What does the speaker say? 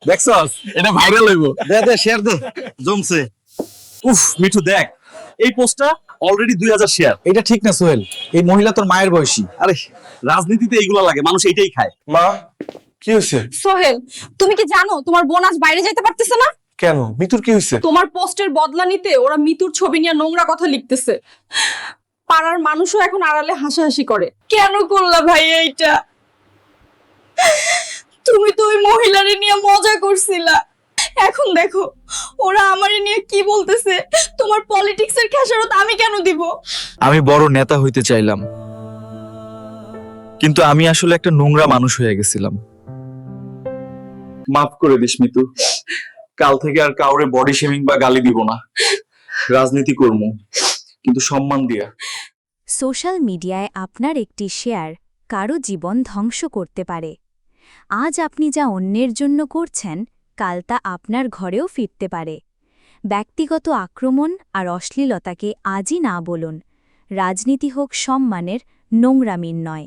দেখছস এটা ভাইরাল হইব। দে দে শেয়ার দে, জমছে। উফ মিঠু দেখ, এই পোস্টটা অলরেডি 2000 শেয়ার। এটা ঠিক না সোহেল, এই মহিলা তোর মায়ের বয়সী। আরে রাজনীতিতে এইগুলা লাগে, মানুষ এইটাই খায়। মা, কি হয়েছে? সোহেল, তুমি কি জানো তোমার বোন আজ বাইরে যেতে পারতেছে না? কেন, মিতুর কি হয়েছে? তোমার পোস্টের বদলা নিতে ওরা মিতুর ছবি নিয়ে নোংরা কথা লিখতেছে। পাড়ার মানুষও এখন আড়ালে হাসাহাসি করে। কেন করলা ভাই এইটা? তুমি তো ওই মহিলারে নিয়ে মজা করছিলা, এখন দেখো ওরা আমারে নিয়ে কি বলতেছে। তোমার পলিটিক্সের খেসারত আমি কেন দিব? আমি বড় নেতা হইতে চাইলাম, কিন্তু আমি আসলে একটা নোংরা মানুষ হয়ে গেছিলাম। মাফ করে দিস মিতু, কাল থেকে আর কাউরে বডি শেমিং বা গালি দিব না। রাজনীতি করবো, কিন্তু সম্মান দিয়া। সোশ্যাল মিডিয়ায় আপনার একটি শেয়ার কারো জীবন ধ্বংস করতে পারে। আজ আপনি যা অন্যের জন্য করছেন, কাল তা আপনার ঘরেও ফিরতে পারে। ব্যক্তিগত আক্রমণ আর অশ্লীলতাকে আজই না বলুন। রাজনীতি হোক সম্মানের, নোংরামির নয়।